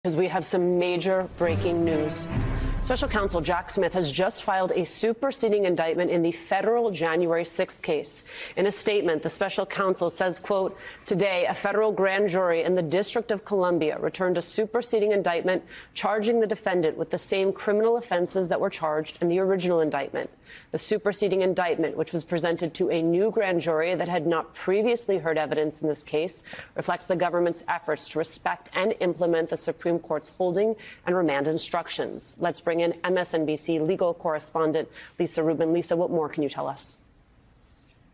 Because we have some major breaking news. Special counsel Jack Smith has just filed a superseding indictment in the federal January 6th case. In a statement, the special counsel says, quote, today, a federal grand jury in the District of Columbia returned a superseding indictment charging the defendant with the same criminal offenses that were charged in the original indictment. The superseding indictment, which was presented to a new grand jury that had not previously heard evidence in this case, reflects the government's efforts to respect and implement the Supreme Court's holding and remand instructions. Let's bring in MSNBC legal correspondent Lisa Rubin. Lisa, what more can you tell us?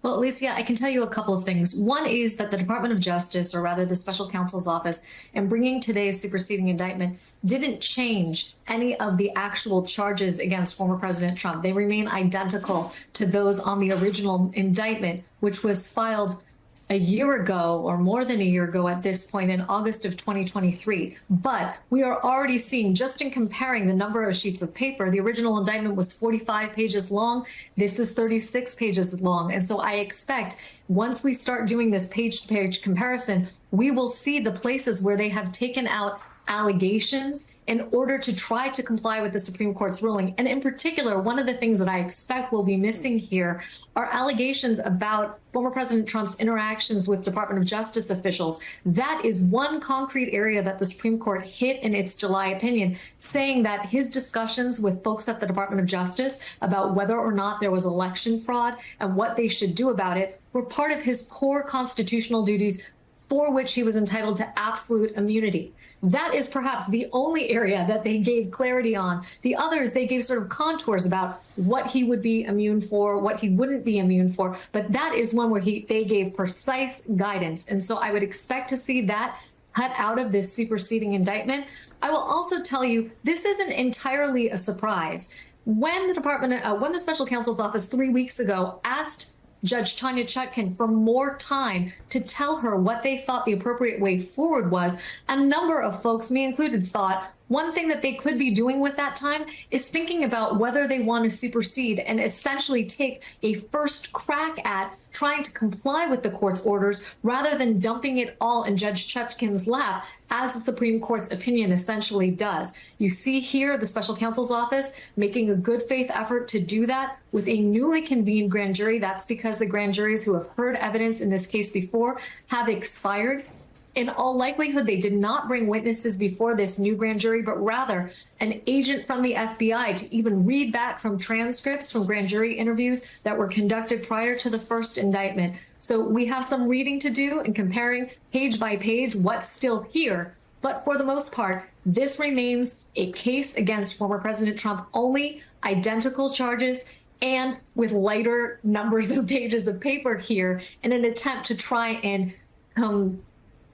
Well, Alicia, I can tell you a couple of things. One is that the Department of Justice, or rather the special counsel's office, in bringing today's superseding indictment, didn't change any of the actual charges against former President Trump. They remain identical to those on the original indictment, which was filed a year ago, or more than a year ago at this point, in August of 2023. But we are already seeing, just in comparing the number of sheets of paper, the original indictment was 45 pages long. This is 36 pages long. And so I expect once we start doing this page-to-page comparison, we will see the places where they have taken out allegations in order to try to comply with the Supreme Court's ruling. And in particular, one of the things that I expect will be missing here are allegations about former President Trump's interactions with Department of Justice officials. That is one concrete area that the Supreme Court hit in its July opinion, saying that his discussions with folks at the Department of Justice about whether or not there was election fraud and what they should do about it were part of his core constitutional duties for which he was entitled to absolute immunity. That is perhaps the only area that they gave clarity on. The others, they gave sort of contours about what he would be immune for, what he wouldn't be immune for. But that is one where they gave precise guidance. And so I would expect to see that cut out of this superseding indictment. I will also tell you, this isn't entirely a surprise. When the special counsel's office 3 weeks ago asked Judge Tanya Chutkan for more time to tell her what they thought the appropriate way forward was, a number of folks, me included, thought one thing that they could be doing with that time is thinking about whether they want to supersede and essentially take a first crack at trying to comply with the court's orders rather than dumping it all in Judge Chutkan's lap, as the Supreme Court's opinion essentially does. You see here the special counsel's office making a good faith effort to do that with a newly convened grand jury. That's because the grand juries who have heard evidence in this case before have expired. In all likelihood, they did not bring witnesses before this new grand jury, but rather an agent from the FBI to even read back from transcripts from grand jury interviews that were conducted prior to the first indictment. So we have some reading to do in comparing page by page what's still here. But for the most part, this remains a case against former President Trump, only identical charges and with lighter numbers of pages of paper here in an attempt to try and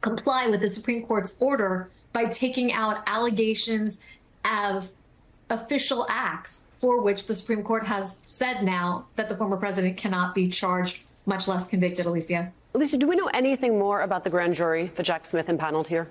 comply with the Supreme Court's order by taking out allegations of official acts for which the Supreme Court has said now that the former president cannot be charged, much less convicted. Alicia, do we know anything more about the grand jury that Jack Smith impaneled here?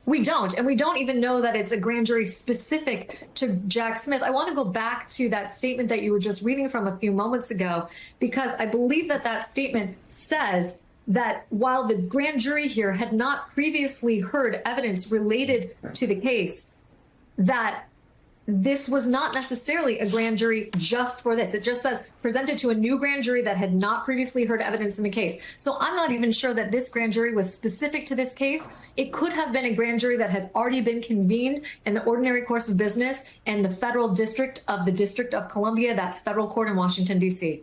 We don't, and we don't even know that it's a grand jury specific to Jack Smith. I want to go back to that statement that you were just reading from a few moments ago, because I believe that that statement says that while the grand jury here had not previously heard evidence related to the case, that this was not necessarily a grand jury just for this. It just says presented to a new grand jury that had not previously heard evidence in the case. So I'm not even sure that this grand jury was specific to this case. It could have been a grand jury that had already been convened in the ordinary course of business in the federal district of the District of Columbia. That's federal court in Washington, D.C.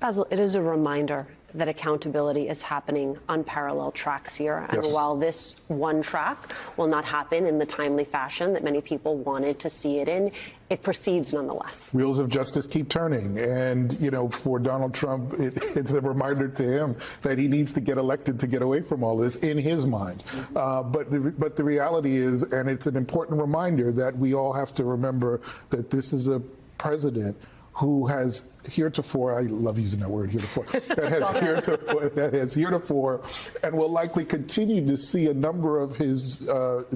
Basil, it is a reminder that accountability is happening on parallel tracks here. And while this one track will not happen in the timely fashion that many people wanted to see it in, it proceeds nonetheless. Wheels of justice keep turning. And, you know, for Donald Trump, it's a reminder to him that he needs to get elected to get away from all this in his mind. But the reality is, and it's an important reminder, that we all have to remember that this is a president who has heretofore, I love using that word, heretofore, that has heretofore, and will likely continue to see a number of his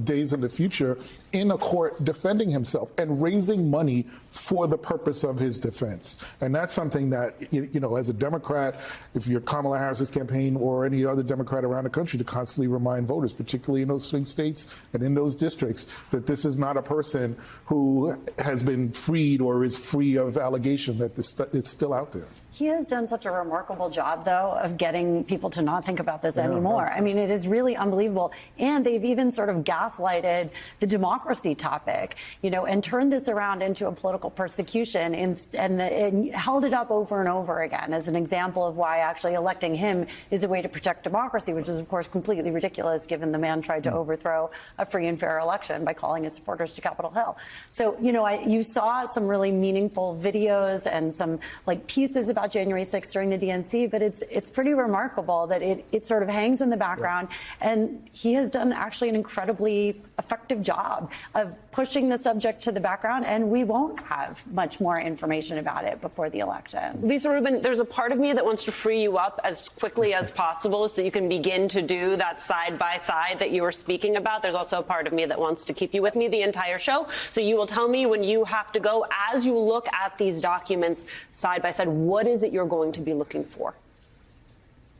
days in the future in a court defending himself and raising money for the purpose of his defense. And that's something that, as a Democrat, if you're Kamala Harris's campaign or any other Democrat around the country, to constantly remind voters, particularly in those swing states and in those districts, that this is not a person who has been freed or is free of allegation, that it's still out there. He has done such a remarkable job, though, of getting people to not think about this anymore. I mean, it is really unbelievable. And they've even sort of gaslighted the democracy topic, and turned this around into a political persecution and held it up over and over again as an example of why actually electing him is a way to protect democracy, which is, of course, completely ridiculous given the man tried to overthrow a free and fair election by calling his supporters to Capitol Hill. So, you saw some really meaningful videos and some pieces about January 6th during the DNC, but it's pretty remarkable that it sort of hangs in the background. And he has done actually an incredibly effective job of pushing the subject to the background, and we won't have much more information about it before the election. Lisa Rubin, there's a part of me that wants to free you up as quickly as possible so you can begin to do that side-by-side that you were speaking about. There's also a part of me that wants to keep you with me the entire show. So you will tell me when you have to go. As you look at these documents side by side, what is it you're going to be looking for?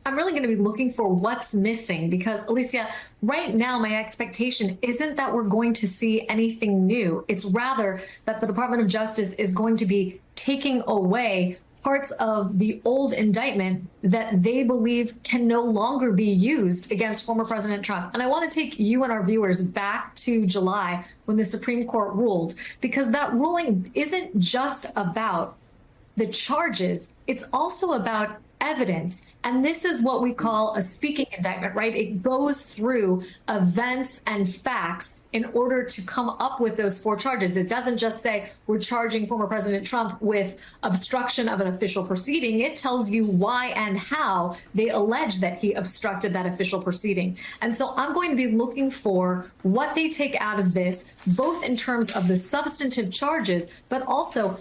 I'm really going to be looking for what's missing because, Alicia, right now my expectation isn't that we're going to see anything new. It's rather that the Department of Justice is going to be taking away parts of the old indictment that they believe can no longer be used against former President Trump. And I want to take you and our viewers back to July when the Supreme Court ruled, because that ruling isn't just about the charges, it's also about evidence. And this is what we call a speaking indictment, right? It goes through events and facts in order to come up with those 4 charges. It doesn't just say we're charging former President Trump with obstruction of an official proceeding. It tells you why and how they allege that he obstructed that official proceeding. And so I'm going to be looking for what they take out of this, both in terms of the substantive charges, but also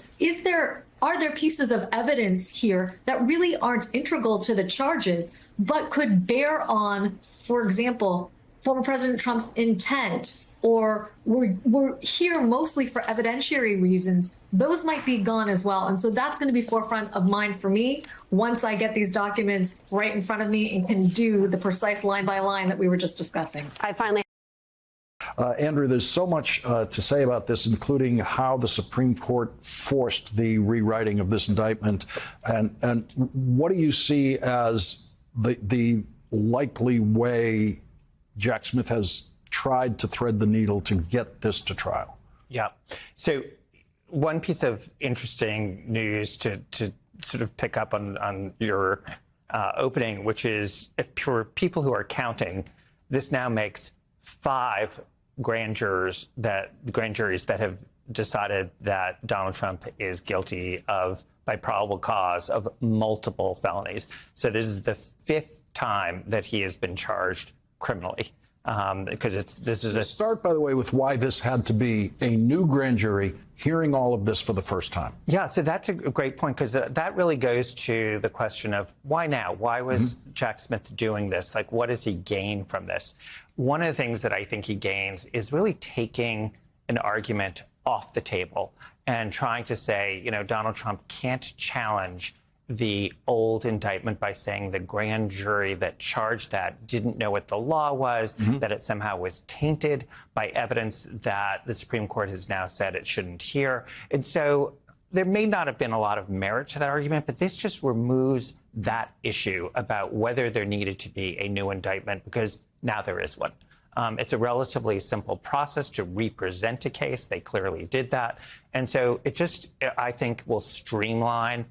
are there pieces of evidence here that really aren't integral to the charges, but could bear on, for example, former President Trump's intent, or we're here mostly for evidentiary reasons? Those might be gone as well. And so that's going to be forefront of mind for me once I get these documents right in front of me and can do the precise line by line that we were just discussing. I finally Andrew, there's so much to say about this, including how the Supreme Court forced the rewriting of this indictment. And what do you see as the likely way Jack Smith has tried to thread the needle to get this to trial? Yeah. So one piece of interesting news to sort of pick up on your opening, which is for people who are counting, this now makes 5 grand juries that have decided that Donald Trump is guilty of, by probable cause, of multiple felonies. So this is the 5th time that he has been charged criminally. Because Start, by the way, with why this had to be a new grand jury hearing all of this for the first time. Yeah, so that's a great point, because that really goes to the question of why now? Why was Jack Smith doing this? What does he gain from this? One of the things that I think he gains is really taking an argument off the table and trying to say, Donald Trump can't challenge the old indictment by saying the grand jury that charged that didn't know what the law was, that it somehow was tainted by evidence that the Supreme Court has now said it shouldn't hear. And so there may not have been a lot of merit to that argument, but this just removes that issue about whether there needed to be a new indictment, because now there is one. It's a relatively simple process to represent a case. They clearly did that. And so it just, I think, will streamline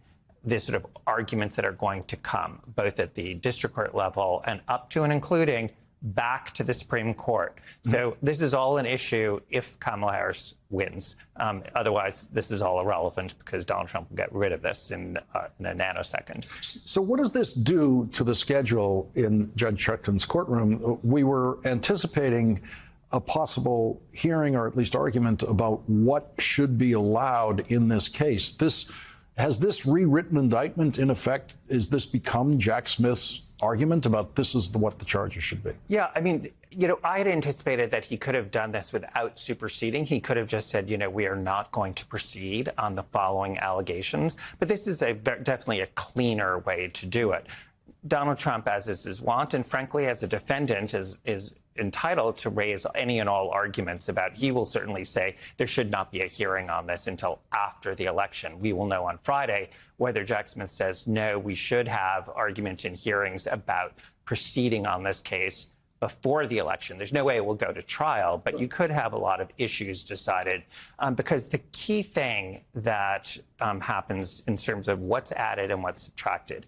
the sort of arguments that are going to come, both at the district court level and up to and including back to the Supreme Court. So this is all an issue if Kamala Harris wins. Otherwise, this is all irrelevant because Donald Trump will get rid of this in a nanosecond. So what does this do to the schedule in Judge Chutkan's courtroom? We were anticipating a possible hearing or at least argument about what should be allowed in this case. This Has this rewritten indictment, in effect, is this become Jack Smith's argument about this is what the charges should be? Yeah, I mean, I had anticipated that he could have done this without superseding. He could have just said, we are not going to proceed on the following allegations. But this is definitely a cleaner way to do it. Donald Trump, as is his wont, and frankly, as a defendant, is entitled to raise any and all arguments about. He will certainly say there should not be a hearing on this until after the election. We will know on Friday whether Jack Smith says, no, we should have argument in hearings about proceeding on this case before the election. There's no way it will go to trial, but you could have a lot of issues decided because the key thing that happens in terms of what's added and what's subtracted.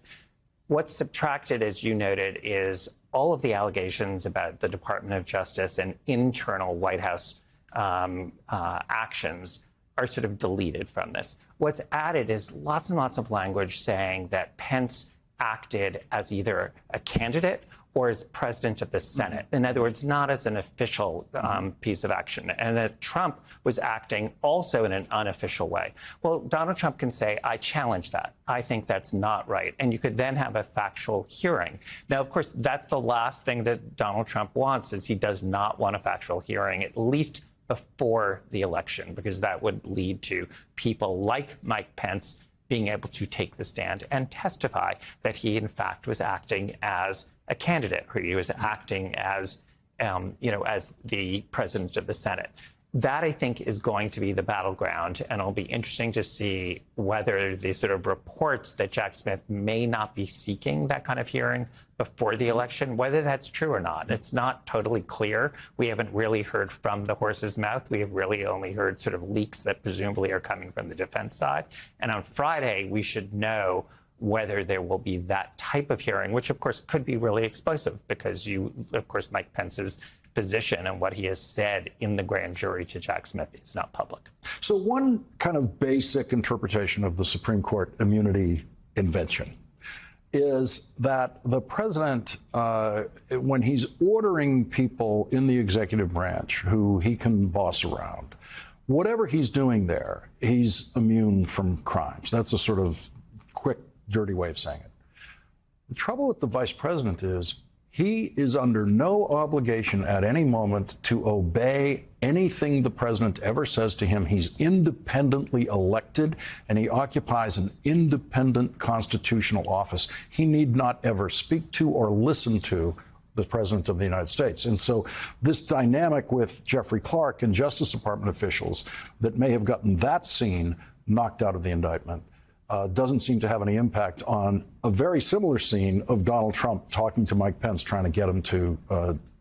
What's subtracted, as you noted, is all of the allegations about the Department of Justice and internal White House actions are sort of deleted from this. What's added is lots and lots of language saying that Pence acted as either a candidate or as president of the Senate. In other words, not as an official piece of action. And that Trump was acting also in an unofficial way. Well, Donald Trump can say, I challenge that. I think that's not right. And you could then have a factual hearing. Now, of course, that's the last thing that Donald Trump wants, is he does not want a factual hearing, at least before the election, because that would lead to people like Mike Pence being able to take the stand and testify that he, in fact, was acting as a candidate, or he was acting as, as the president of the Senate. That, I think, is going to be the battleground, and it'll be interesting to see whether the sort of reports that Jack Smith may not be seeking that kind of hearing before the election, whether that's true or not. It's not totally clear. We haven't really heard from the horse's mouth. We have really only heard sort of leaks that presumably are coming from the defense side. And on Friday, we should know whether there will be that type of hearing, which, of course, could be really explosive because of course, Mike Pence's position and what he has said in the grand jury to Jack Smith is not public. So one kind of basic interpretation of the Supreme Court immunity invention is that the president, when he's ordering people in the executive branch who he can boss around, whatever he's doing there, he's immune from crimes. That's a sort of quick, dirty way of saying it. The trouble with the vice president is he is under no obligation at any moment to obey anything the president ever says to him. He's independently elected, and he occupies an independent constitutional office. He need not ever speak to or listen to the president of the United States. And so this dynamic with Jeffrey Clark and Justice Department officials that may have gotten that scene knocked out of the indictment doesn't seem to have any impact on a very similar scene of Donald Trump talking to Mike Pence, trying to get him to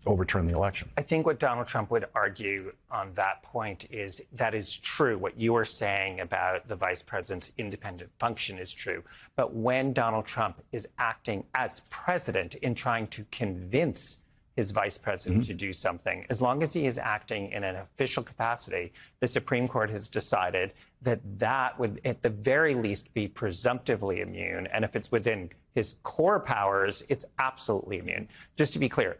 overturn the election. I think what Donald Trump would argue on that point is that is true. What you are saying about the vice president's independent function is true. But when Donald Trump is acting as president in trying to convince his vice president to do something, as long as he is acting in an official capacity, the Supreme Court has decided that that would, at the very least, be presumptively immune. And if it's within his core powers, it's absolutely immune. Just to be clear,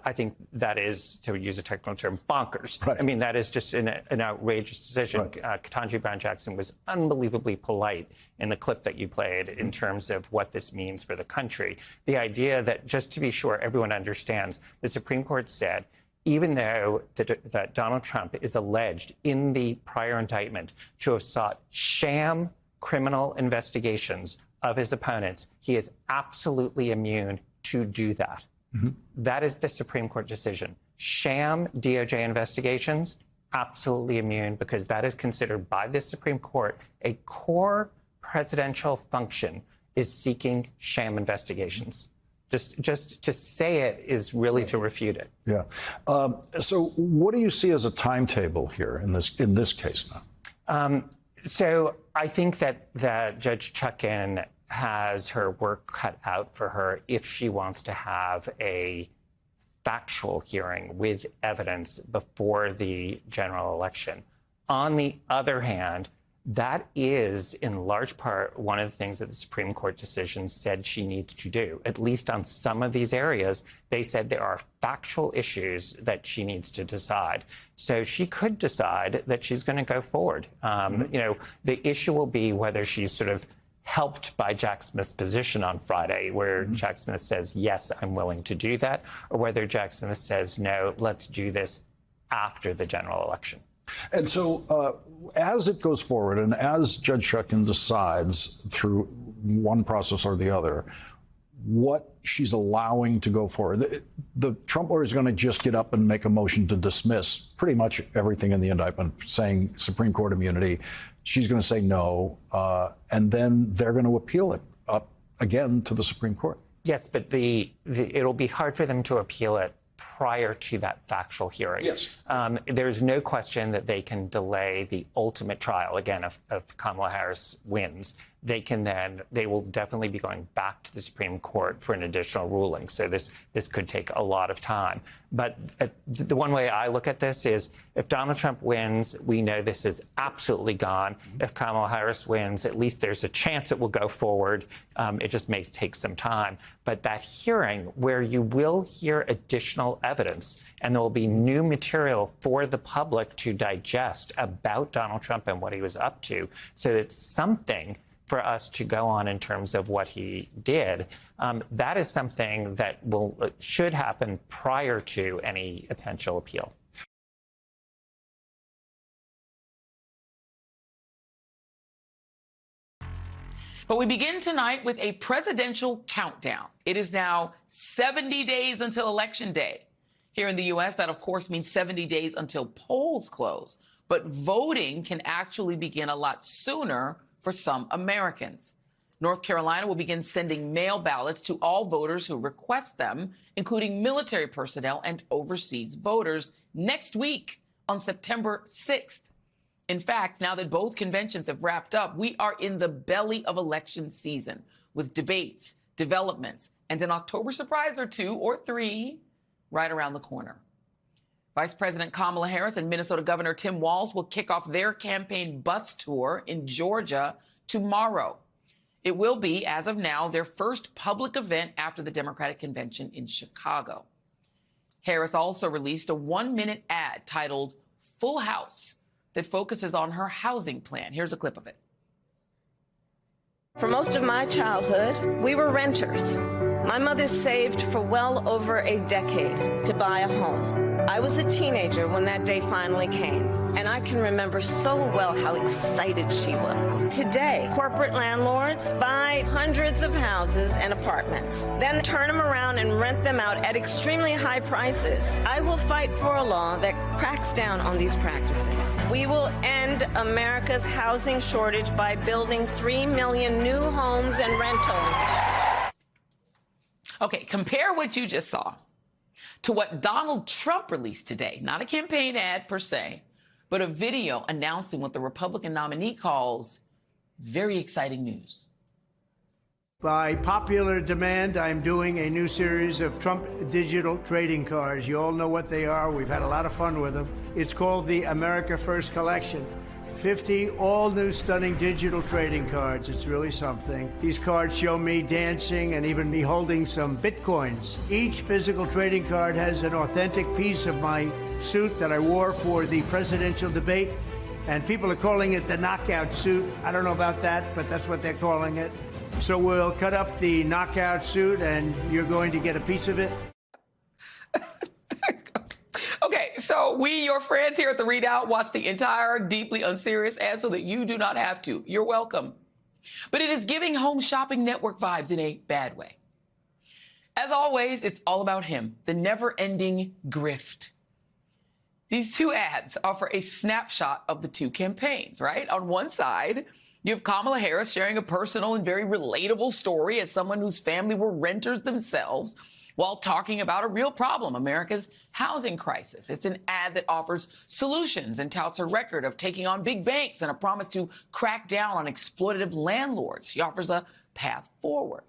I think that is, to use a technical term, bonkers. Right. I mean, that is just an outrageous decision. Right. Ketanji Brown Jackson was unbelievably polite in the clip that you played in terms of what this means for the country. The idea that, just to be sure everyone understands, the Supreme Court said, even though that Donald Trump is alleged in the prior indictment to have sought sham criminal investigations of his opponents, he is absolutely immune to do that. That is the Supreme Court decision. Sham DOJ investigations, absolutely immune, because that is considered by the Supreme Court a core presidential function, is seeking sham investigations. Just to say it is really to refute it. Yeah. So what do you see as a timetable here in this case now? So I think that Judge Chutkan has her work cut out for her if she wants to have a factual hearing with evidence before the general election. On the other hand, That is, in large part, one of the things that the Supreme Court decision said she needs to do. At least on some of these areas, they said there are factual issues that she needs to decide. So she could decide that she's going to go forward. You know, the issue will be whether she's sort of helped by Jack Smith's position on Friday, where Jack Smith says, yes, I'm willing to do that, or whether Jack Smith says, no, let's do this after the general election. And so as it goes forward and as Judge Chutkan decides through one process or the other, what she's allowing to go forward, the Trump lawyer is going to just get up and make a motion to dismiss pretty much everything in the indictment, saying Supreme Court immunity. She's going to say no, and then they're going to appeal it up again to the Supreme Court. Yes, but it'll be hard for them to appeal it prior to that factual hearing. Yes. There's no question that they can delay the ultimate trial. Again, if Kamala Harris wins, they will definitely be going back to the Supreme Court for an additional ruling. So this could take a lot of time. But the one way I look at this is if Donald Trump wins, we know this is absolutely gone. If Kamala Harris wins, at least there's a chance it will go forward. It just may take some time. But that hearing where you will hear additional evidence and there will be new material for the public to digest about Donald Trump and what he was up to, so it's something for us to go on in terms of what he did. That is something that should happen prior to any potential appeal. But we begin tonight with a presidential countdown. It is now 70 days until Election Day. Here in the U.S., that, of course, means 70 days until polls close. But voting can actually begin a lot sooner for some Americans. North Carolina will begin sending mail ballots to all voters who request them, including military personnel and overseas voters, next week on September 6th. In fact, now that both conventions have wrapped up, we are in the belly of election season with debates, developments, and an October surprise or two or three right around the corner. Vice President Kamala Harris and Minnesota Governor Tim Walz will kick off their campaign bus tour in Georgia tomorrow. It will be, as of now, their first public event after the Democratic Convention in Chicago. Harris also released a 1-minute ad titled Full House that focuses on her housing plan. Here's a clip of it. For most of my childhood, we were renters. My mother saved for well over a decade to buy a home. I was a teenager when that day finally came, and I can remember so well how excited she was. Today, corporate landlords buy hundreds of houses and apartments, then turn them around and rent them out at extremely high prices. I will fight for a law that cracks down on these practices. We will end America's housing shortage by building 3 million new homes and rentals. Okay, compare what you just saw to what Donald Trump released today. Not a campaign ad per se, but a video announcing what the Republican nominee calls very exciting news. By popular demand, I'm doing a new series of Trump digital trading cards. You all know what they are. We've had a lot of fun with them. It's called the America First Collection. 50 all-new stunning digital trading cards. It's really something. These cards show me dancing and even me holding some bitcoins. Each physical trading card has an authentic piece of my suit that I wore for the presidential debate, and people are calling it the knockout suit. I don't know about that, but that's what they're calling it. So we'll cut up the knockout suit, and you're going to get a piece of it. Okay, so we, your friends here at The Readout, watch the entire deeply unserious ad so that you do not have to. You're welcome. But it is giving Home Shopping Network vibes in a bad way. As always, it's all about him, the never-ending grift. These two ads offer a snapshot of the two campaigns, right? On one side, you have Kamala Harris sharing a personal and very relatable story as someone whose family were renters themselves, while talking about a real problem, America's housing crisis. It's an ad that offers solutions and touts her record of taking on big banks and a promise to crack down on exploitative landlords. She offers a path forward.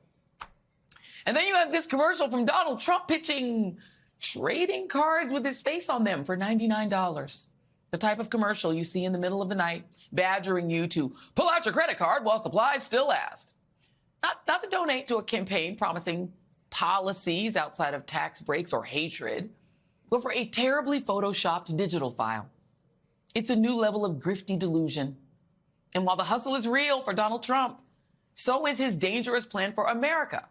And then you have this commercial from Donald Trump pitching trading cards with his face on them for $99. The type of commercial you see in the middle of the night, badgering you to pull out your credit card while supplies still last. Not to donate to a campaign promising policies outside of tax breaks or hatred, but for a terribly photoshopped digital file. It's a new level of grifty delusion. And while the hustle is real for Donald Trump, so is his dangerous plan for America.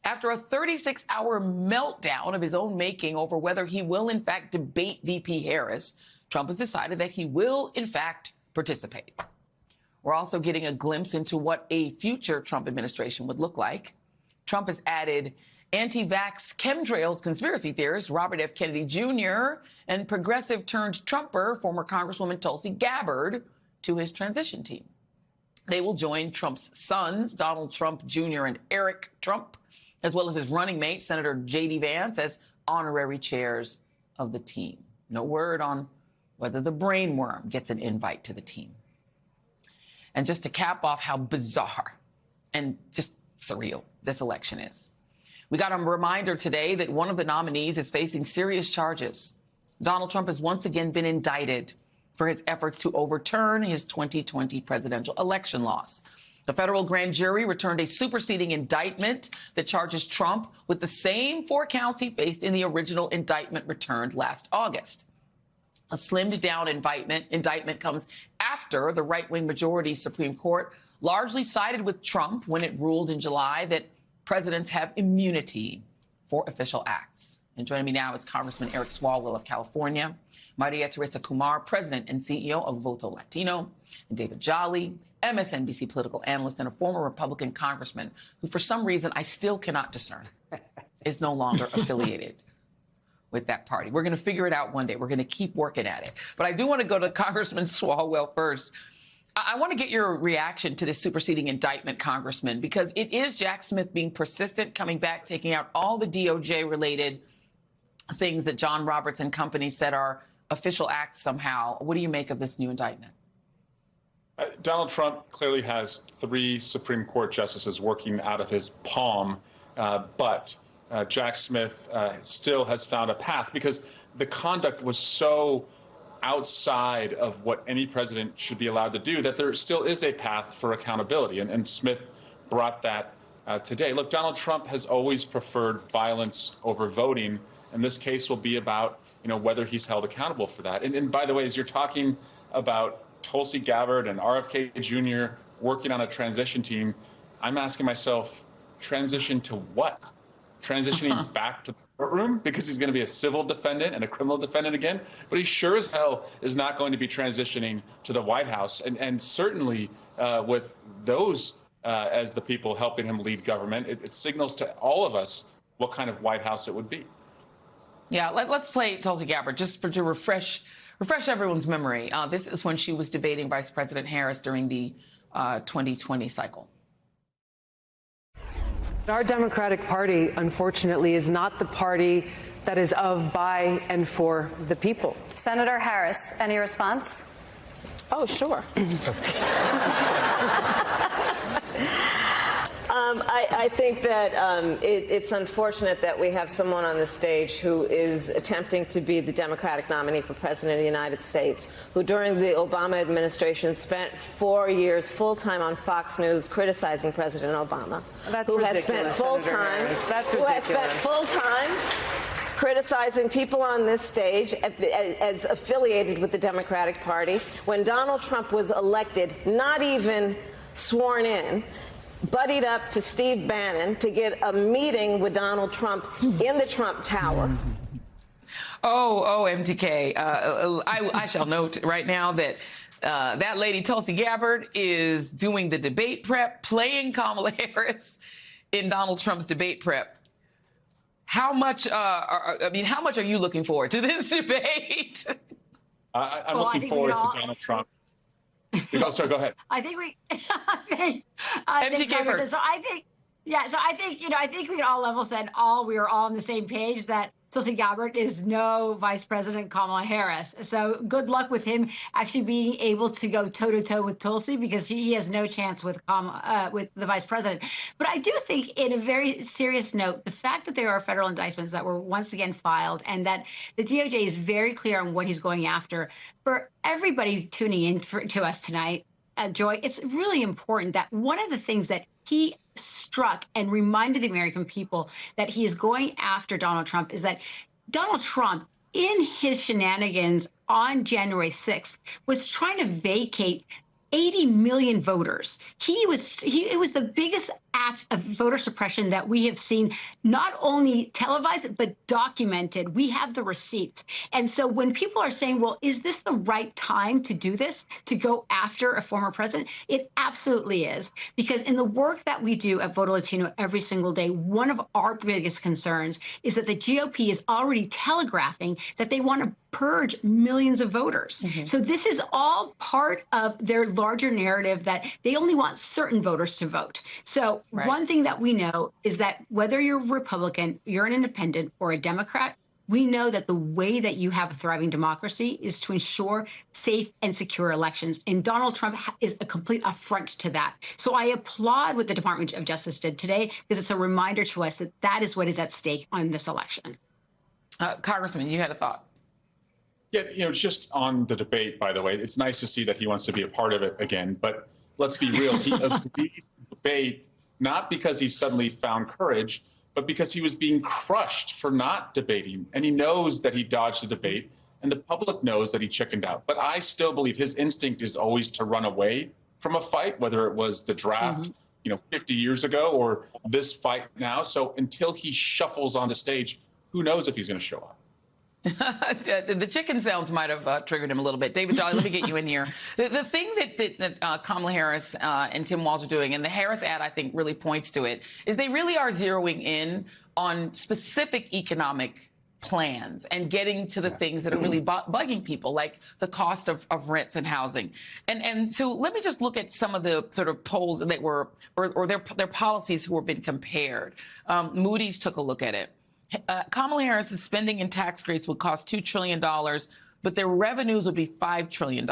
After a 36-hour meltdown of his own making over whether he will, in fact, debate VP Harris, Trump has decided that he will, in fact, participate. We're also getting a glimpse into what a future Trump administration would look like. Trump has added anti-vax chemtrails conspiracy theorist Robert F. Kennedy Jr. and progressive-turned-Trumper former Congresswoman Tulsi Gabbard to his transition team. They will join Trump's sons, Donald Trump Jr. and Eric Trump, as well as his running mate, Senator J.D. Vance, as honorary chairs of the team. No word on whether the brainworm gets an invite to the team. And just to cap off how bizarre and just surreal this election is, we got a reminder today that one of the nominees is facing serious charges. Donald Trump has once again been indicted for his efforts to overturn his 2020 presidential election loss. The federal grand jury returned a superseding indictment that charges Trump with the same 4 counts he faced in the original indictment returned last August. A slimmed-down indictment comes after the right-wing majority Supreme Court largely sided with Trump when it ruled in July that presidents have immunity for official acts. And joining me now is Congressman Eric Swalwell of California, Maria Teresa Kumar, President and CEO of Voto Latino, and David Jolly, MSNBC political analyst and a former Republican congressman who, for some reason, I still cannot discern, is no longer affiliated with that party. We're going to figure it out one day. We're going to keep working at it. But I do want to go to Congressman Swalwell first. I want to get your reaction to this superseding indictment, Congressman, because it is Jack Smith being persistent, coming back, taking out all the DOJ-related things that John Roberts and company said are official acts somehow. What do you make of this new indictment? Donald Trump clearly has 3 Supreme Court justices working out of his palm, but Jack Smith still has found a path because the conduct was so outside of what any president should be allowed to do that there still is a path for accountability. And Smith brought that today. Look, Donald Trump has always preferred violence over voting, and this case will be about, whether he's held accountable for that. And by the way, as you're talking about Tulsi Gabbard and RFK Jr. working on a transition team, I'm asking myself, transition to what? Transitioning back to the courtroom because he's going to be a civil defendant and a criminal defendant again? But he sure as hell is not going to be transitioning to the White House. And certainly with those as the people helping him lead government, it signals to all of us what kind of White House it would be. Yeah, let's play Tulsi Gabbard just to refresh everyone's memory. This is when she was debating Vice President Harris during the 2020 cycle. Our Democratic Party, unfortunately, is not the party that is of, by, and for the people. Senator Harris, any response? Oh, sure. I think that it's unfortunate that we have someone on the stage who is attempting to be the Democratic nominee for President of the United States, who during the Obama administration spent 4 years full-time on Fox News criticizing President Obama. That's who ridiculous, has spent full-time. That's ridiculous. Who has spent full-time criticizing people on this stage as affiliated with the Democratic Party. When Donald Trump was elected, not even sworn in, buddied up to Steve Bannon to get a meeting with Donald Trump in the Trump Tower. MTK. I shall note right now that that lady Tulsi Gabbard is doing the debate prep, playing Kamala Harris in Donald Trump's debate prep. How much are you looking forward to this debate? I'm looking forward to Donald Trump. Sorry, go ahead. I think we can all level set. We are all on the same page that Tulsi Gabbard is no Vice President Kamala Harris. So good luck with him actually being able to go toe-to-toe with Tulsi, because he has no chance with the Vice President. But I do think, in a very serious note, the fact that there are federal indictments that were once again filed and that the DOJ is very clear on what he's going after, for everybody tuning in to us tonight, Joy, it's really important that one of the things that he struck and reminded the American people that he is going after Donald Trump is that Donald Trump, in his shenanigans on January 6th, was trying to vacate 80 million voters. It was the biggest act of voter suppression that we have seen, not only televised, but documented. We have the receipts. And so when people are saying, well, is this the right time to do this, to go after a former president? It absolutely is. Because in the work that we do at Voto Latino every single day, one of our biggest concerns is that the GOP is already telegraphing that they want to purge millions of voters. So this is all part of their larger narrative that they only want certain voters to vote. So one thing that we know is that whether you're a Republican, you're an independent, or a Democrat, we know that the way that you have a thriving democracy is to ensure safe and secure elections. And Donald Trump is a complete affront to that. So I applaud what the Department of Justice did today, because it's a reminder to us that that is what is at stake on this election. Congressman, you had a thought. Yeah, just on the debate, by the way, it's nice to see that he wants to be a part of it again. But let's be real. He agreed to debate not because he suddenly found courage, but because he was being crushed for not debating. And he knows that he dodged the debate, and the public knows that he chickened out. But I still believe his instinct is always to run away from a fight, whether it was the draft, 50 years ago, or this fight now. So until he shuffles on the stage, who knows if he's going to show up? The chicken sounds might have triggered him a little bit. David Jolly, let me get you in here. The thing that Kamala Harris and Tim Walz are doing, and the Harris ad, I think, really points to it, is they really are zeroing in on specific economic plans and getting to the things that are really bugging people, like the cost of rents and housing. And so let me just look at some of the sort of polls that were, or their policies who have been compared. Moody's took a look at it. Kamala Harris's spending and tax rates would cost $2 trillion, but their revenues would be $5 trillion.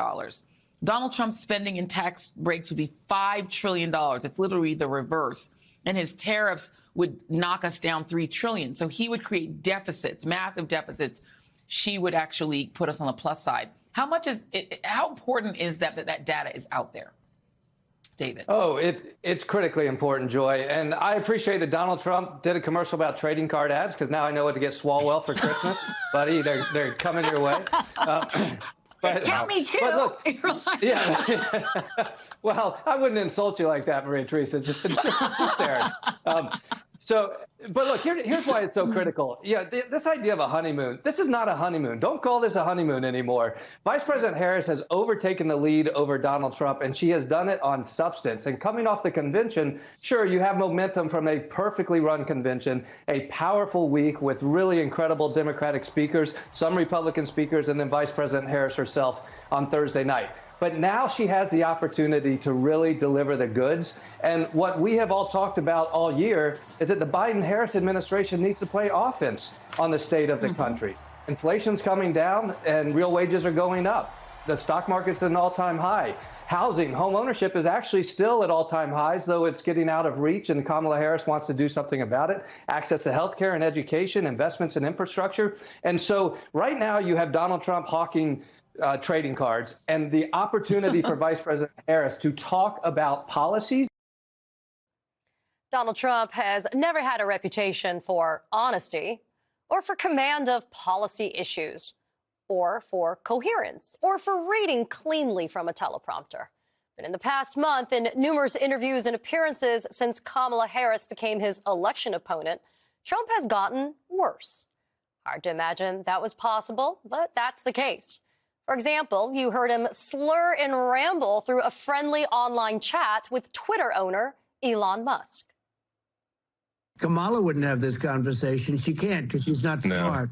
Donald Trump's spending and tax breaks would be $5 trillion. It's literally the reverse. And his tariffs would knock us down $3 trillion. So he would create deficits, massive deficits. She would actually put us on the plus side. How important is that data is out there? David. Oh, it's critically important, Joy. And I appreciate that Donald Trump did a commercial about trading card ads, because now I know what to get Swalwell for Christmas. Buddy, they're coming your way. Count me too. But look, yeah. Well, I wouldn't insult you like that, Maria Teresa. Just sit there. But look, here's why it's so critical. Yeah, this idea of a honeymoon, this is not a honeymoon. Don't call this a honeymoon anymore. Vice President Harris has overtaken the lead over Donald Trump, and she has done it on substance. And coming off the convention, sure, you have momentum from a perfectly run convention, a powerful week with really incredible Democratic speakers, some Republican speakers, and then Vice President Harris herself on Thursday night. But now she has the opportunity to really deliver the goods. And what we have all talked about all year is that the Biden-Harris administration needs to play offense on the state of the country. Inflation's coming down and real wages are going up. The stock market's at an all-time high. Housing, home ownership is actually still at all-time highs, though it's getting out of reach, and Kamala Harris wants to do something about it. Access to health care and education, investments in infrastructure. And so right now you have Donald Trump hawking trading cards, and the opportunity for Vice President Harris to talk about policies. Donald Trump has never had a reputation for honesty, or for command of policy issues, or for coherence, or for reading cleanly from a teleprompter. But in the past month, in numerous interviews and appearances since Kamala Harris became his election opponent, Trump has gotten worse. Hard to imagine that was possible, but that's the case. For example, you heard him slur and ramble through a friendly online chat with Twitter owner Elon Musk. Kamala wouldn't have this conversation. She can't, because she's not smart.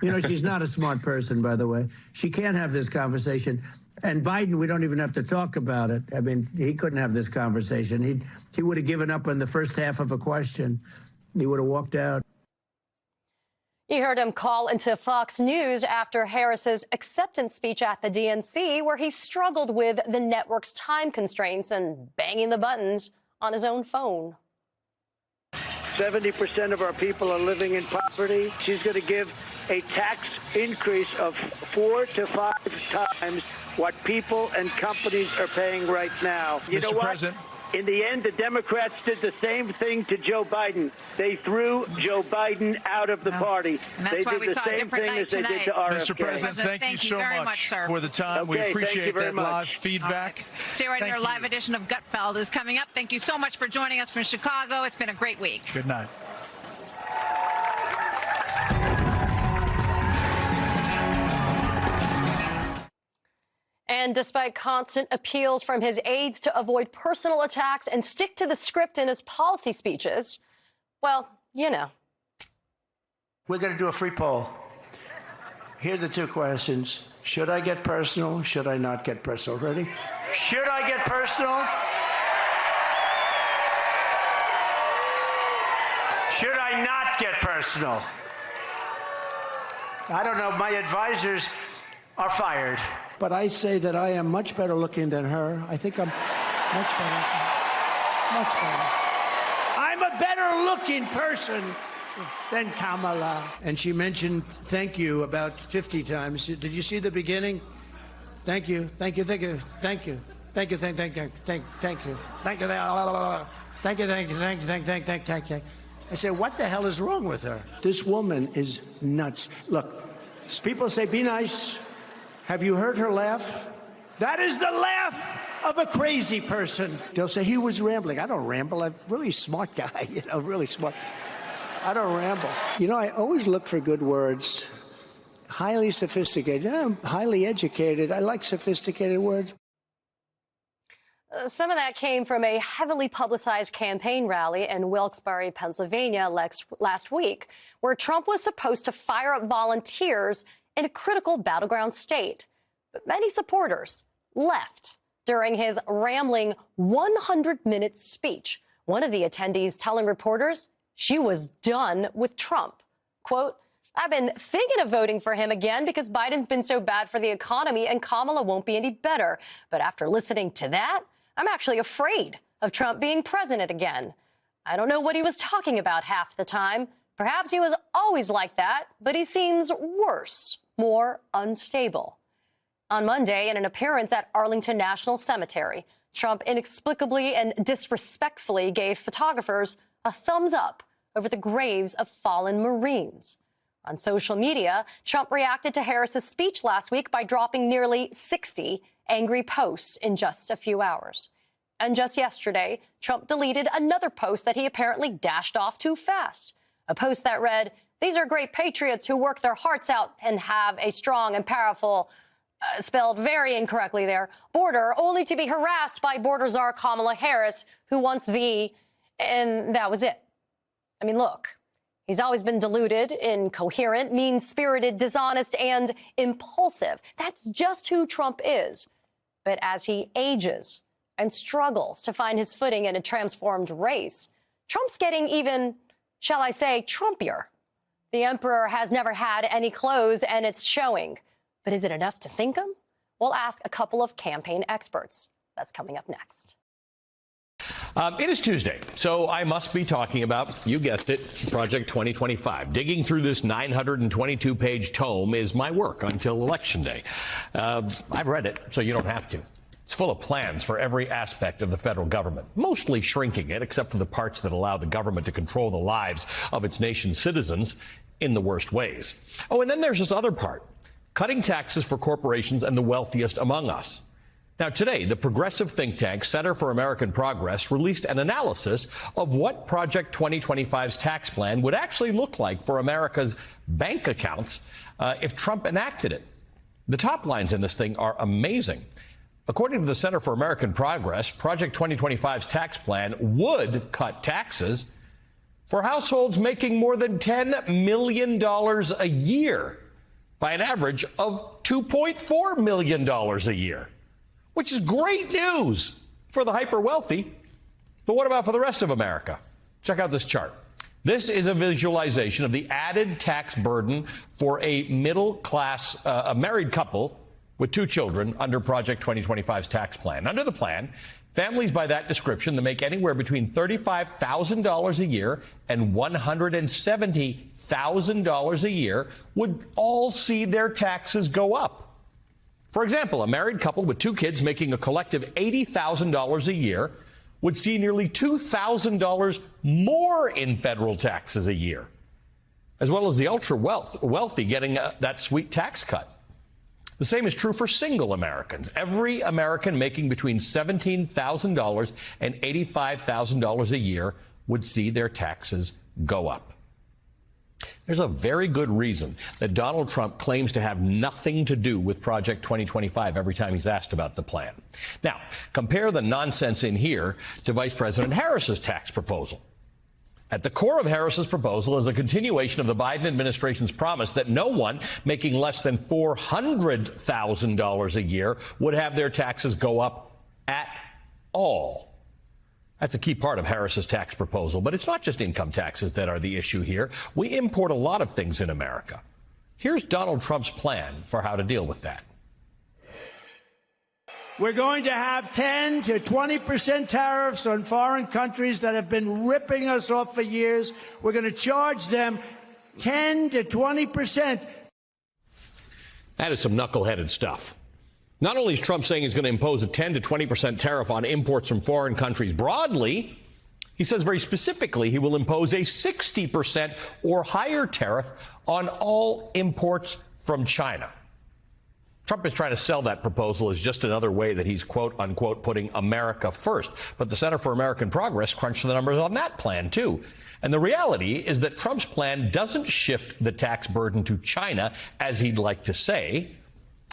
She's not a smart person, by the way. She can't have this conversation. And Biden, we don't even have to talk about it. I mean, he couldn't have this conversation. He would have given up on the first half of a question. He would have walked out. You heard him call into Fox News after Harris's acceptance speech at the DNC, where he struggled with the network's time constraints and banging the buttons on his own phone. 70% of our people are living in poverty. She's going to give a tax increase of 4 to 5 times what people and companies are paying right now. You know what? In the end, the Democrats did the same thing to Joe Biden. They threw Joe Biden out of the party. And that's they why did we the saw a same different thing night as they tonight. did to RFK. Mr. President, thank you so very much sir. for the time. We Okay, appreciate thank you very that live much. feedback. Stay right there. Thank Live you. edition of Gutfeld is coming up. Thank you so much for joining us from Chicago. It's been a great week. Good night. And despite constant appeals from his aides to avoid personal attacks and stick to the script in his policy speeches, well, you know. We're going to do a free poll. Here are the two questions. Should I get personal? Should I not get personal? Ready? Should I get personal? Should I not get personal? I don't know. My advisors are fired. But I say that I am much better looking than her. I think I'm much better. Much better. I'm a better looking person than Kamala. And she mentioned thank you about 50 times. Did you see the beginning? Thank you, thank you, thank you, thank you, thank you, thank you, thank you, thank you, thank you, thank you, thank you. I said, what the hell is wrong with her? This woman is nuts. Look, people say, be nice. Have you heard her laugh? That is the laugh of a crazy person. They'll say, he was rambling. I don't ramble. I'm a really smart guy, really smart. I don't ramble. I always look for good words. Highly sophisticated. I'm highly educated. I like sophisticated words. Some of that came from a heavily publicized campaign rally in Wilkes-Barre, Pennsylvania last week, where Trump was supposed to fire up volunteers in a critical battleground state. But many supporters left during his rambling 100-minute speech. One of the attendees telling reporters she was done with Trump. Quote, I've been thinking of voting for him again because Biden's been so bad for the economy and Kamala won't be any better. But after listening to that, I'm actually afraid of Trump being president again. I don't know what he was talking about half the time. Perhaps he was always like that, but he seems worse, more unstable. On Monday, in an appearance at Arlington National Cemetery, Trump inexplicably and disrespectfully gave photographers a thumbs up over the graves of fallen Marines. On social media, Trump reacted to Harris's speech last week by dropping nearly 60 angry posts in just a few hours. And just yesterday, Trump deleted another post that he apparently dashed off too fast. A post that read, these are great patriots who work their hearts out and have a strong and powerful, spelled very incorrectly there, border, only to be harassed by border czar Kamala Harris, who wants the, and that was it. I mean, look, he's always been deluded, incoherent, mean-spirited, dishonest, and impulsive. That's just who Trump is. But as he ages and struggles to find his footing in a transformed race, Trump's getting even, shall I say, Trumpier. The emperor has never had any clothes, and it's showing. But is it enough to sink him? We'll ask a couple of campaign experts. That's coming up next. It is Tuesday, so I must be talking about, you guessed it, Project 2025. Digging through this 922-page tome is my work until Election Day. I've read it, so you don't have to. It's full of plans for every aspect of the federal government, mostly shrinking it, except for the parts that allow the government to control the lives of its nation's citizens in the worst ways. Oh, and then there's this other part, cutting taxes for corporations and the wealthiest among us. Now, today, the progressive think tank Center for American Progress released an analysis of what Project 2025's tax plan would actually look like for America's bank accounts if Trump enacted it. The top lines in this thing are amazing. According to the Center for American Progress, Project 2025's tax plan would cut taxes for households making more than $10 million a year by an average of $2.4 million a year. Which is great news for the hyper-wealthy. But what about for the rest of America? Check out this chart. This is a visualization of the added tax burden for a middle-class, a married couple with 2 children under Project 2025's tax plan. Under the plan, families by that description that make anywhere between $35,000 a year and $170,000 a year would all see their taxes go up. For example, a married couple with 2 kids making a collective $80,000 a year would see nearly $2,000 more in federal taxes a year, as well as the ultra-wealthy getting that sweet tax cut. The same is true for single Americans. Every American making between $17,000 and $85,000 a year would see their taxes go up. There's a very good reason that Donald Trump claims to have nothing to do with Project 2025 every time he's asked about the plan. Now, compare the nonsense in here to Vice President Harris's tax proposal. At the core of Harris's proposal is a continuation of the Biden administration's promise that no one making less than $400,000 a year would have their taxes go up at all. That's a key part of Harris's tax proposal, but it's not just income taxes that are the issue here. We import a lot of things in America. Here's Donald Trump's plan for how to deal with that. We're going to have 10 to 20% tariffs on foreign countries that have been ripping us off for years. We're going to charge them 10 to 20%. That is some knuckleheaded stuff. Not only is Trump saying he's going to impose a 10 to 20% tariff on imports from foreign countries broadly, he says very specifically he will impose a 60% or higher tariff on all imports from China. Trump is trying to sell that proposal as just another way that he's, quote unquote, putting America first. But the Center for American Progress crunched the numbers on that plan, too. And the reality is that Trump's plan doesn't shift the tax burden to China, as he'd like to say.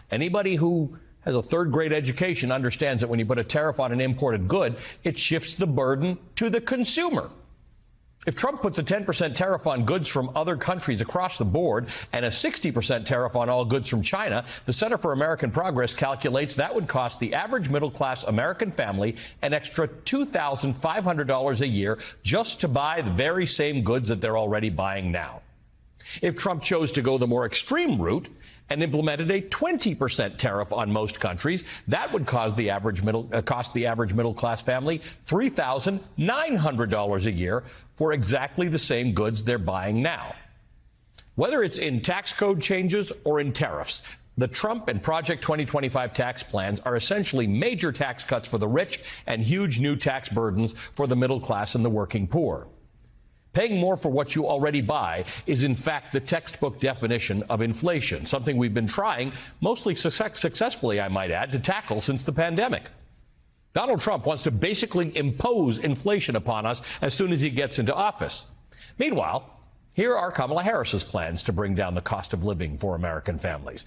Anybody who has a third-grade education understands that when you put a tariff on an imported good, it shifts the burden to the consumer. If Trump puts a 10% tariff on goods from other countries across the board and a 60% tariff on all goods from China, the Center for American Progress calculates that would cost the average middle-class American family an extra $2,500 a year just to buy the very same goods that they're already buying now. If Trump chose to go the more extreme route and implemented a 20% tariff on most countries, that would cost the average middle-class family $3,900 a year for exactly the same goods they're buying now. Whether it's in tax code changes or in tariffs, the Trump and Project 2025 tax plans are essentially major tax cuts for the rich and huge new tax burdens for the middle class and the working poor. Paying more for what you already buy is, in fact, the textbook definition of inflation, something we've been trying, mostly successfully, I might add, to tackle since the pandemic. Donald Trump wants to basically impose inflation upon us as soon as he gets into office. Meanwhile, here are Kamala Harris's plans to bring down the cost of living for American families.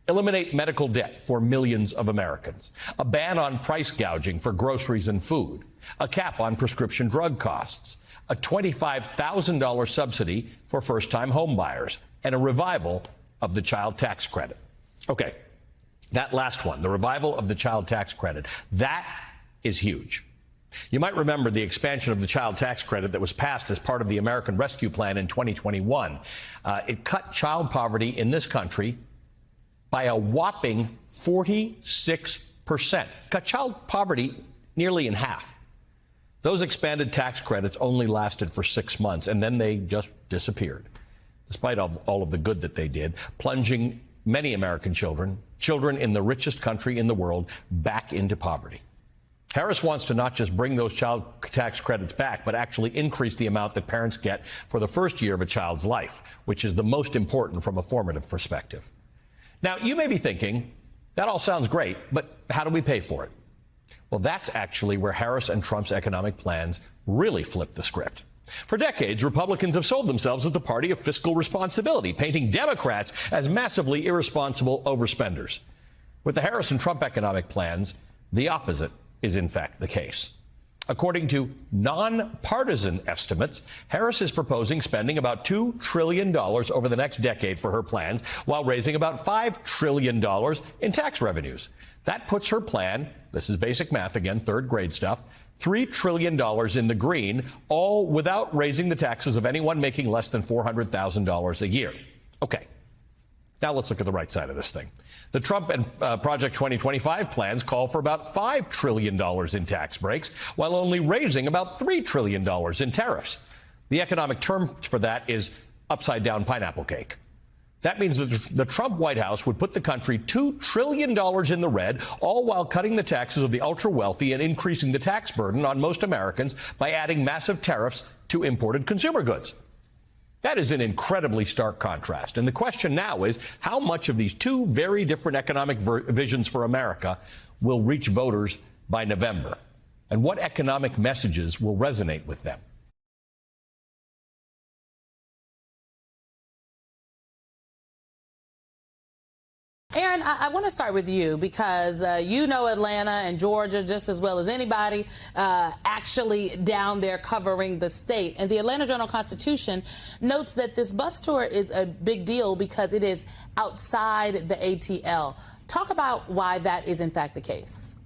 Eliminate medical debt for millions of Americans. A ban on price gouging for groceries and food. A cap on prescription drug costs. A $25,000 subsidy for first-time homebuyers. And a revival of the child tax credit. Okay, that last one, the revival of the child tax credit, that is huge. You might remember the expansion of the child tax credit that was passed as part of the American Rescue Plan in 2021. It cut child poverty in this country by a whopping 46%. Cut child poverty nearly in half. Those expanded tax credits only lasted for 6 months, and then they just disappeared, despite all of the good that they did, plunging many American children in the richest country in the world, back into poverty. Harris wants to not just bring those child tax credits back, but actually increase the amount that parents get for the first year of a child's life, which is the most important from a formative perspective. Now, you may be thinking, that all sounds great, but how do we pay for it? Well, that's actually where Harris and Trump's economic plans really flip the script. For decades, Republicans have sold themselves as the party of fiscal responsibility, painting Democrats as massively irresponsible overspenders. With the Harris and Trump economic plans, the opposite is in fact the case. According to nonpartisan estimates, Harris is proposing spending about $2 trillion over the next decade for her plans, while raising about $5 trillion in tax revenues. That puts her plan, this is basic math again, third grade stuff, $3 trillion in the green, all without raising the taxes of anyone making less than $400,000 a year. Okay, now let's look at the right side of this thing. The Trump and Project 2025 plans call for about $5 trillion in tax breaks, while only raising about $3 trillion in tariffs. The economic term for that is upside down pineapple cake. That means that the Trump White House would put the country $2 trillion in the red, all while cutting the taxes of the ultra wealthy and increasing the tax burden on most Americans by adding massive tariffs to imported consumer goods. That is an incredibly stark contrast. And the question now is, how much of these two very different economic visions for America will reach voters by November? And what economic messages will resonate with them? Aaron, I want to start with you because you know Atlanta and Georgia just as well as anybody actually down there covering the state. And the Atlanta Journal-Constitution notes that this bus tour is a big deal because it is outside the ATL. Talk about why that is in fact the case.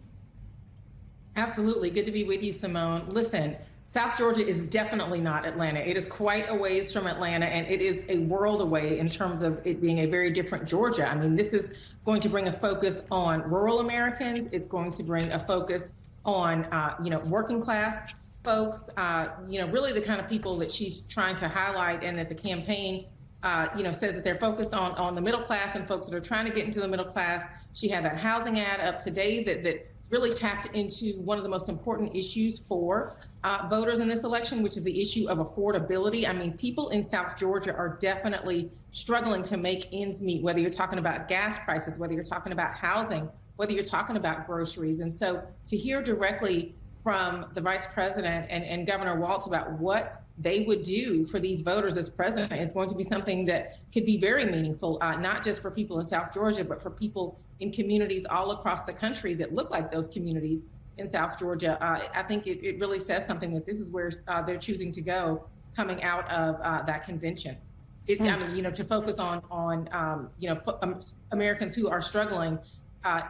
Absolutely. Good to be with you, Simone. Listen, South Georgia is definitely not Atlanta. It is quite a ways from Atlanta, and it is a world away in terms of it being a very different Georgia. I mean, this is going to bring a focus on rural Americans. It's going to bring a focus on, working class folks, really the kind of people that she's trying to highlight, and that the campaign, says that they're focused on the middle class and folks that are trying to get into the middle class. She had that housing ad up today that really tapped into one of the most important issues for voters in this election, which is the issue of affordability. I mean, people in South Georgia are definitely struggling to make ends meet, whether you're talking about gas prices, whether you're talking about housing, whether you're talking about groceries. And so to hear directly from the Vice President and Governor Walz about what they would do for these voters as president is going to be something that could be very meaningful, not just for people in South Georgia, but for people in communities all across the country that look like those communities in South Georgia. I think it really says something that this is where they're choosing to go coming out of that convention. To focus on Americans who are struggling,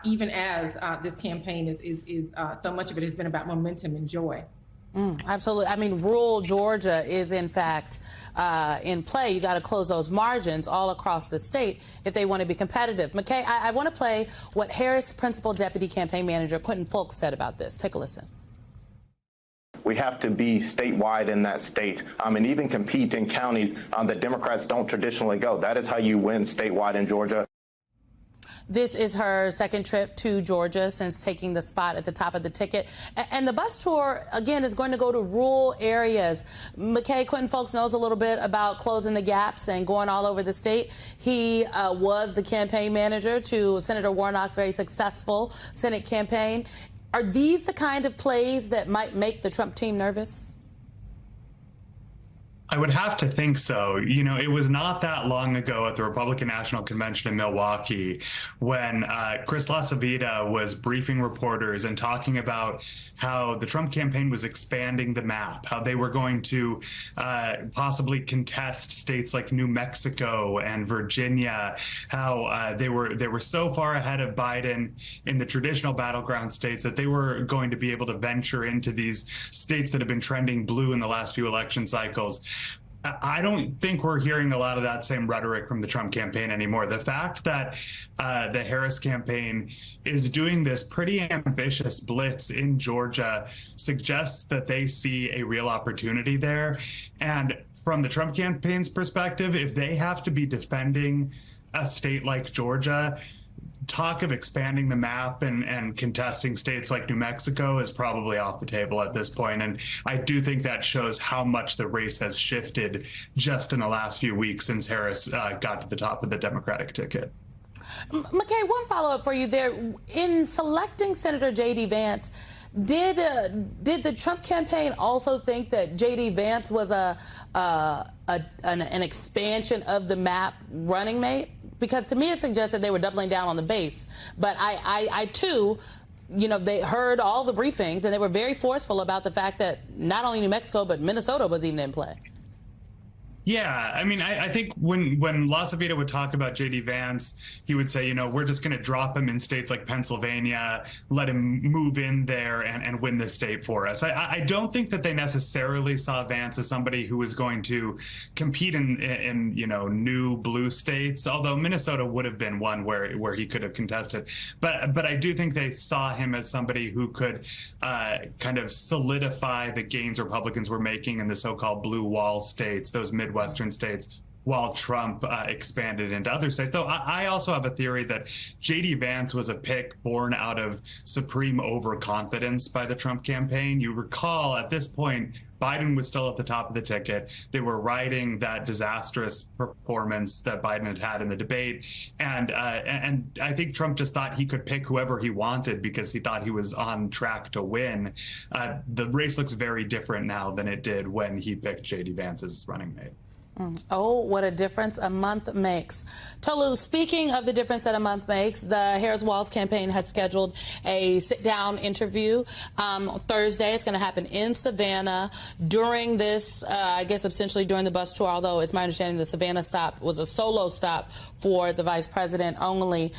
even as this campaign is so much of it has been about momentum and joy. Absolutely. I mean, rural Georgia is, in fact, in play. You got to close those margins all across the state if they want to be competitive. McKay, I want to play what Harris Principal Deputy Campaign Manager Quentin Fulks said about this. Take a listen. We have to be statewide in that state and even compete in counties that Democrats don't traditionally go. That is how you win statewide in Georgia. This is her second trip to Georgia since taking the spot at the top of the ticket. And the bus tour, again, is going to go to rural areas. McKay, Quentin Fulks knows a little bit about closing the gaps and going all over the state. He was the campaign manager to Senator Warnock's very successful Senate campaign. Are these the kind of plays that might make the Trump team nervous? I would have to think so. It was not that long ago at the Republican National Convention in Milwaukee when Chris LaCivita was briefing reporters and talking about how the Trump campaign was expanding the map, how they were going to possibly contest states like New Mexico and Virginia, how they were so far ahead of Biden in the traditional battleground states that they were going to be able to venture into these states that have been trending blue in the last few election cycles. I don't think we're hearing a lot of that same rhetoric from the Trump campaign anymore. The fact that the Harris campaign is doing this pretty ambitious blitz in Georgia suggests that they see a real opportunity there. And from the Trump campaign's perspective, if they have to be defending a state like Georgia, talk of expanding the map and contesting states like New Mexico is probably off the table at this point. And I do think that shows how much the race has shifted just in the last few weeks since Harris got to the top of the Democratic ticket. McKay, one follow-up for you there. In selecting Senator J.D. Vance, did the Trump campaign also think that J.D. Vance was an expansion of the map running mate? Because to me, it suggested they were doubling down on the base. But I too, you know, they heard all the briefings and they were very forceful about the fact that not only New Mexico, but Minnesota was even in play. Yeah, I mean, I think when LaCivita would talk about J.D. Vance, he would say, you know, we're just going to drop him in states like Pennsylvania, let him move in there and win the state for us. I don't think that they necessarily saw Vance as somebody who was going to compete in you know, new blue states, although Minnesota would have been one where he could have contested. But I do think they saw him as somebody who could kind of solidify the gains Republicans were making in the so-called blue wall states, those Midwestern states, while Trump expanded into other states. Though I also have a theory that J.D. Vance was a pick born out of supreme overconfidence by the Trump campaign. You recall at this point, Biden was still at the top of the ticket. They were riding that disastrous performance that Biden had had in the debate. And I think Trump just thought he could pick whoever he wanted because he thought he was on track to win. The race looks very different now than it did when he picked J.D. Vance as running mate. Oh, what a difference a month makes. Tolu, speaking of the difference that a month makes, the Harris-Walz campaign has scheduled a sit-down interview Thursday. It's going to happen in Savannah during this, I guess, essentially during the bus tour, although it's my understanding the Savannah stop was a solo stop for the vice president only.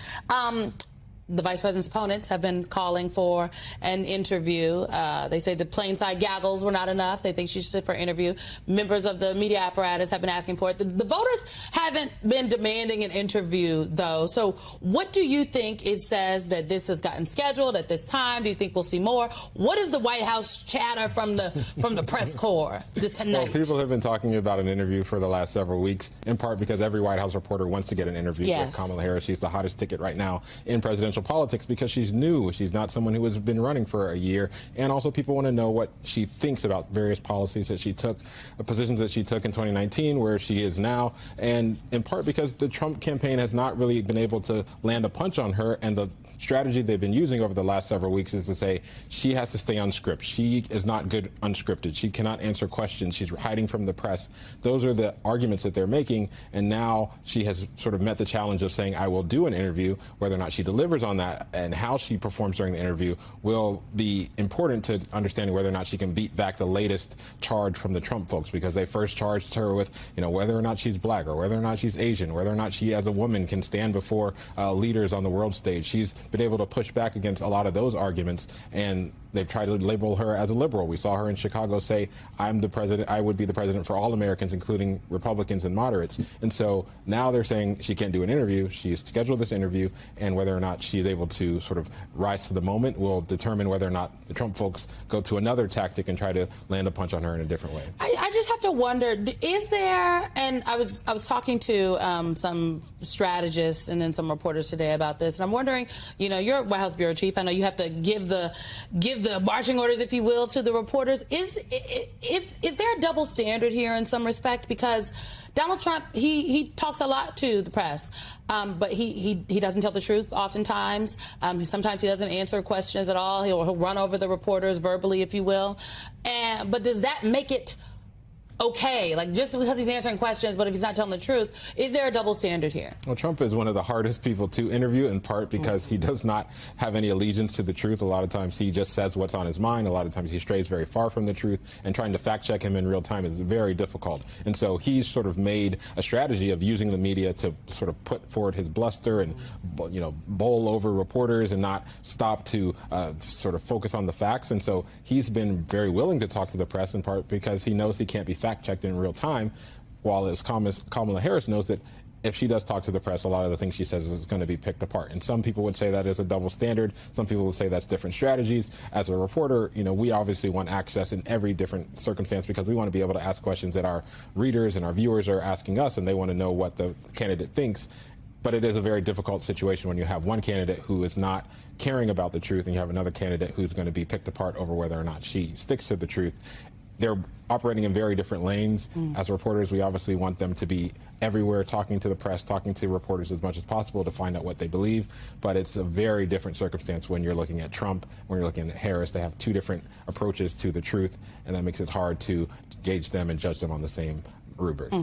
The vice president's opponents have been calling for an interview. They say the plain side gaggles were not enough. They think she should sit for an interview. Members of the media apparatus have been asking for it. The voters haven't been demanding an interview, though. So what do you think it says that this has gotten scheduled at this time? Do you think we'll see more? What is the White House chatter from the press corps tonight? Well, people have been talking about an interview for the last several weeks, in part because every White House reporter wants to get an interview with Kamala Harris. She's the hottest ticket right now in presidential politics because she's new. She's not someone who has been running for a year. And also people want to know what she thinks about various policies that she took, positions that she took in 2019, where she is now. And in part because the Trump campaign has not really been able to land a punch on her. And the strategy they've been using over the last several weeks is to say she has to stay unscripted. She is not good unscripted. She cannot answer questions. She's hiding from the press. Those are the arguments that they're making. And now she has sort of met the challenge of saying, I will do an interview. Whether or not she delivers on that and how she performs during the interview will be important to understanding whether or not she can beat back the latest charge from the Trump folks, because they first charged her with, you know, whether or not she's black or whether or not she's Asian, whether or not she as a woman can stand before leaders on the world stage. She's been able to push back against a lot of those arguments, and they've tried to label her as a liberal. We saw her in Chicago say, I'm the president, I would be the president for all Americans, including Republicans and moderates. And so now they're saying she can't do an interview. She's scheduled this interview, and whether or not she's able to sort of rise to the moment will determine whether or not the Trump folks go to another tactic and try to land a punch on her in a different way. I just have to wonder, is there, and I was talking to some strategists and then some reporters today about this, and I'm wondering, you know, you're White House bureau chief. I know you have to give the marching orders, if you will, to the reporters. Is there a double standard here in some respect? Because Donald Trump, he talks a lot to the press, but he doesn't tell the truth oftentimes. Sometimes he doesn't answer questions at all. He'll run over the reporters verbally, if you will. But does that make it okay, like just because he's answering questions, but if he's not telling the truth, is there a double standard here? Well, Trump is one of the hardest people to interview, in part because he does not have any allegiance to the truth. A lot of times he just says what's on his mind. A lot of times he strays very far from the truth, and trying to fact check him in real time is very difficult. And so he's sort of made a strategy of using the media to sort of put forward his bluster and, you know, bowl over reporters and not stop to sort of focus on the facts. And so he's been very willing to talk to the press, in part because he knows he can't be fact-checked in real time, while as Kamala Harris knows that if she does talk to the press, a lot of the things she says is going to be picked apart. And some people would say that is a double standard. Some people would say that's different strategies. As a reporter, you know, we obviously want access in every different circumstance because we want to be able to ask questions that our readers and our viewers are asking us, and they want to know what the candidate thinks. But it is a very difficult situation when you have one candidate who is not caring about the truth and you have another candidate who's going to be picked apart over whether or not she sticks to the truth. They're operating in very different lanes. As reporters, we obviously want them to be everywhere, talking to the press, talking to reporters as much as possible to find out what they believe. But it's a very different circumstance when you're looking at Trump, when you're looking at Harris. They have two different approaches to the truth, and that makes it hard to gauge them and judge them on the same rubric.